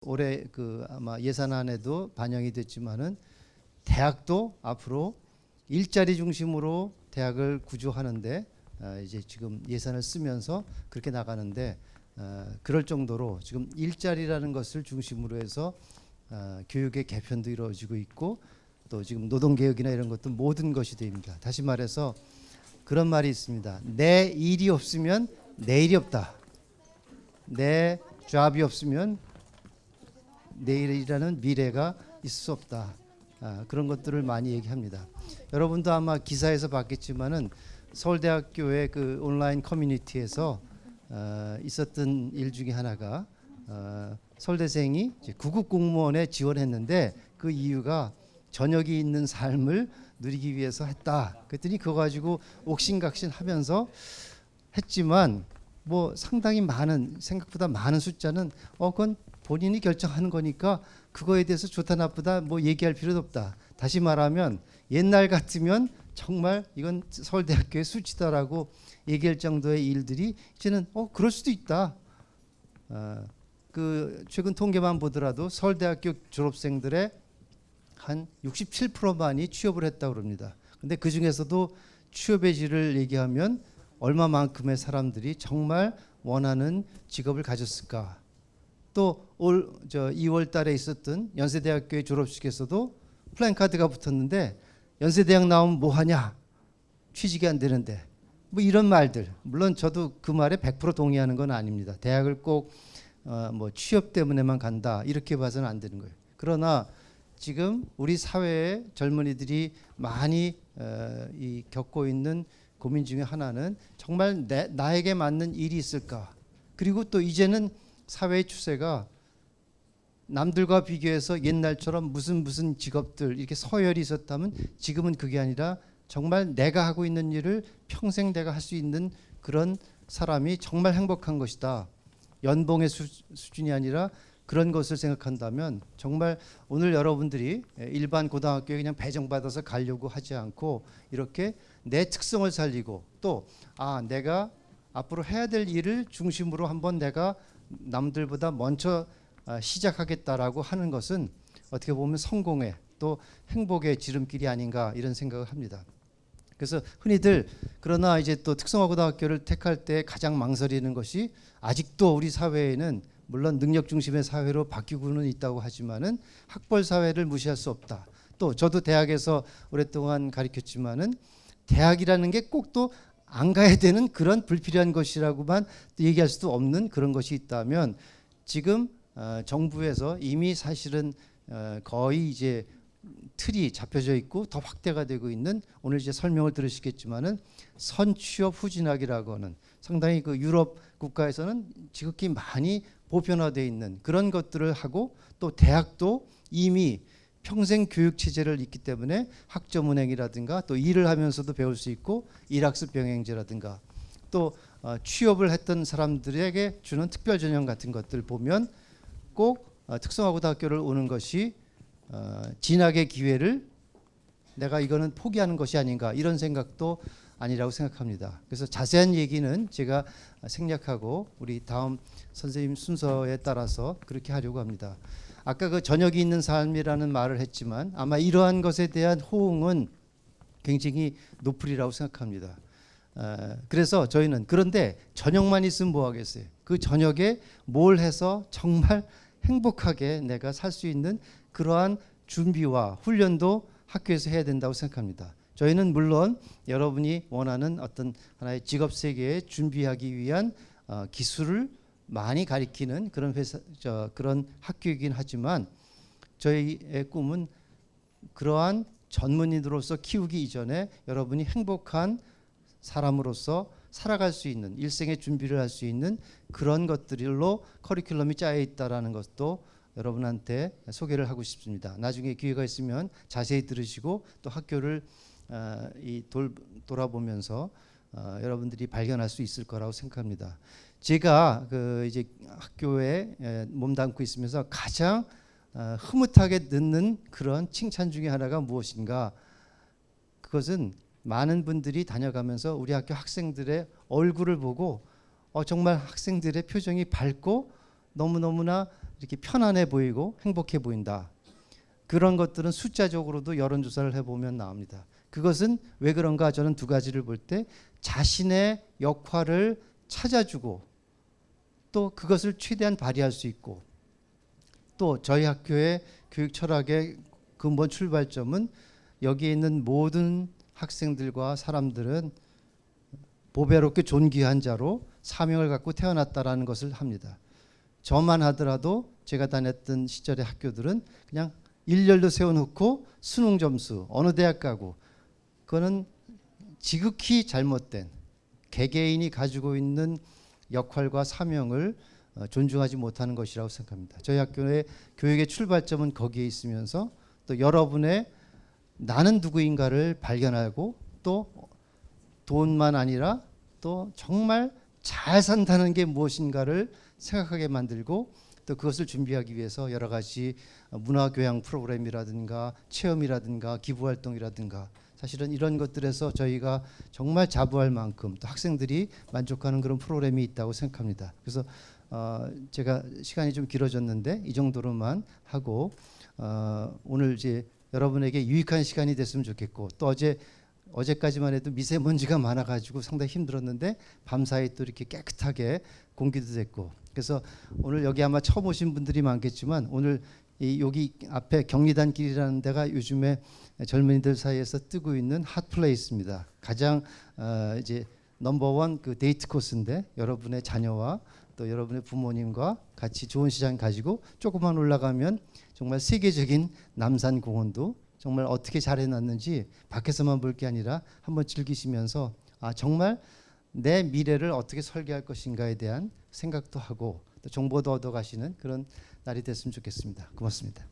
올해 그 아마 예산안에도 반영이 됐지만은 대학도 앞으로 일자리 중심으로 대학을 구조하는데 이제 지금 예산을 쓰면서 그렇게 나가는데 그럴 정도로 지금 일자리라는 것을 중심으로 해서 교육의 개편도 이루어지고 있고 또 지금 노동개혁이나 이런 것도 모든 것이 됩니다. 다시 말해서 그런 말이 있습니다. 내 일이 없으면 내일이 없다. 내 잡이 없으면 내일이라는 미래가 있을 수 없다. 그런 것들을 많이 얘기합니다. 여러분도 아마 기사에서 봤겠지만은 서울대학교의 그 온라인 커뮤니티에서 있었던 일 중에 하나가 서울대생이 이제 구급 공무원에 지원했는데 그 이유가 저녁이 있는 삶을 누리기 위해서 했다. 그랬더니 그거 가지고 옥신각신하면서 했지만 뭐 상당히 많은 생각보다 많은 숫자는 그건 본인이 결정하는 거니까 그거에 대해서 좋다 나쁘다 뭐 얘기할 필요도 없다. 다시 말하면 옛날 같으면 정말 이건 서울대학교의 수치다라고 얘기할 정도의 일들이 이제는 그럴 수도 있다. 그 최근 통계만 보더라도 서울대학교 졸업생들의 한 67%만이 취업을 했다고 그럽니다. 근데 그 중에서도 취업의 질을 얘기하면 얼마만큼의 사람들이 정말 원하는 직업을 가졌을까? 또 올 2월 달에 있었던 연세대학교의 졸업식에서도 플랜카드가 붙었는데 연세대학 나오면 뭐 하냐? 취직이 안 되는데. 뭐 이런 말들. 물론 저도 그 말에 100% 동의하는 건 아닙니다. 대학을 꼭 뭐 취업 때문에만 간다. 이렇게 봐서는 안 되는 거예요. 그러나 지금 우리 사회의 젊은이들이 많이 겪고 있는 고민 중에 하나는 정말 나에게 맞는 일이 있을까? 그리고 또 이제는 사회의 추세가 남들과 비교해서 옛날처럼 무슨 직업들 이렇게 서열이 있었다면 지금은 그게 아니라 정말 내가 하고 있는 일을 평생 내가 할 수 있는 그런 사람이 정말 행복한 것이다. 연봉의 수준이 아니라 그런 것을 생각한다면 정말 오늘 여러분들이 일반 고등학교에 그냥 배정받아서 가려고 하지 않고 이렇게 내 특성을 살리고 또 내가 앞으로 해야 될 일을 중심으로 한번 내가 남들보다 먼저 시작하겠다라고 하는 것은 어떻게 보면 성공의 또 행복의 지름길이 아닌가 이런 생각을 합니다. 그래서 흔히들 그러나 이제 또 특성화고등학교를 택할 때 가장 망설이는 것이 아직도 우리 사회에는 물론 능력 중심의 사회로 바뀌고는 있다고 하지만은 학벌 사회를 무시할 수 없다. 또 저도 대학에서 오랫동안 가르쳤지만은 대학이라는 게 꼭 또 안 가야 되는 그런 불필요한 것이라고만 얘기할 수도 없는 그런 것이 있다면 지금 정부에서 이미 사실은 거의 이제 틀이 잡혀져 있고 더 확대가 되고 있는 오늘 이제 설명을 들으시겠지만은 선취업 후진학이라고 하는 상당히 그 유럽 국가에서는 지극히 많이 보편화되어 있는 그런 것들을 하고 또 대학도 이미 평생 교육 체제를 있기 때문에 학점 운행이라든가 또 일을 하면서도 배울 수 있고 일학습 병행제라든가 또 취업을 했던 사람들에게 주는 특별 전형 같은 것들 보면 꼭 특성화고등학교를 오는 것이 진학의 기회를 내가 이거는 포기하는 것이 아닌가 이런 생각도 아니라고 생각합니다. 그래서 자세한 얘기는 제가 생략하고 우리 다음 선생님 순서에 따라서 그렇게 하려고 합니다. 아까 그 저녁이 있는 삶이라는 말을 했지만 아마 이러한 것에 대한 호응은 굉장히 높으리라고 생각합니다. 그래서 저희는 그런데 저녁만 있으면 뭐 하겠어요? 그 저녁에 뭘 해서 정말 행복하게 내가 살 수 있는 그러한 준비와 훈련도 학교에서 해야 된다고 생각합니다. 저희는 물론 여러분이 원하는 어떤 하나의 직업 세계에 준비하기 위한 기술을 많이 가리키는 그런 그런 학교이긴 하지만 저희의 꿈은 그러한 전문인으로서 키우기 이전에 여러분이 행복한 사람으로서 살아갈 수 있는 일생의 준비를 할 수 있는 그런 것들로 커리큘럼이 짜여 있다라는 것도 여러분한테 소개를 하고 싶습니다. 나중에 기회가 있으면 자세히 들으시고 또 학교를 돌아보면서 여러분들이 발견할 수 있을 거라고 생각합니다. 제가 그 이제 학교에 몸담고 있으면서 가장 흐뭇하게 듣는 그런 칭찬 중에 하나가 무엇인가? 그것은 많은 분들이 다녀가면서 우리 학교 학생들의 얼굴을 보고 정말 학생들의 표정이 밝고 너무너무나 이렇게 편안해 보이고 행복해 보인다. 그런 것들은 숫자적으로도 여론조사를 해보면 나옵니다. 그것은 왜 그런가? 저는 두 가지를 볼 때 자신의 역할을 찾아주고 또 그것을 최대한 발휘할 수 있고, 또 저희 학교의 교육 철학의 근본 출발점은 여기에 있는 모든 학생들과 사람들은 보배롭게 존귀한 자로 사명을 갖고 태어났다라는 것을 합니다. 저만 하더라도 제가 다녔던 시절의 학교들은 그냥 일렬로 세워놓고 수능 점수 어느 대학 가고, 그거는 지극히 잘못된, 개개인이 가지고 있는 역할과 사명을 존중하지 못하는 것이라고 생각합니다. 저희 학교의 교육의 출발점은 거기에 있으면서 또 여러분의 나는 누구인가를 발견하고 또 돈만 아니라 또 정말 잘 산다는 게 무엇인가를 생각하게 만들고, 또 그것을 준비하기 위해서 여러 가지 문화교양 프로그램이라든가 체험이라든가 기부활동이라든가, 사실은 이런 것들에서 저희가 정말 자부할 만큼 또 학생들이 만족하는 그런 프로그램이 있다고 생각합니다. 그래서 제가 시간이 좀 길어졌는데 이 정도로만 하고, 오늘 이제 여러분에게 유익한 시간이 됐으면 좋겠고, 또 어제까지만 해도 미세먼지가 많아가지고 상당히 힘들었는데 밤사이 또 이렇게 깨끗하게 공기도 됐고, 그래서 오늘 여기 아마 처음 오신 분들이 많겠지만 오늘 여기 앞에 경리단길이라는 데가 요즘에 젊은이들 사이에서 뜨고 있는 핫플레이스입니다. 가장 이제 넘버원 그 데이트 코스인데, 여러분의 자녀와 또 여러분의 부모님과 같이 좋은 시간 가지고 조금만 올라가면 정말 세계적인 남산공원도 정말 어떻게 잘 해놨는지 밖에서만 볼 게 아니라 한번 즐기시면서 정말 내 미래를 어떻게 설계할 것인가에 대한 생각도 하고 또 정보도 얻어가시는 그런 날이 됐으면 좋겠습니다. 고맙습니다.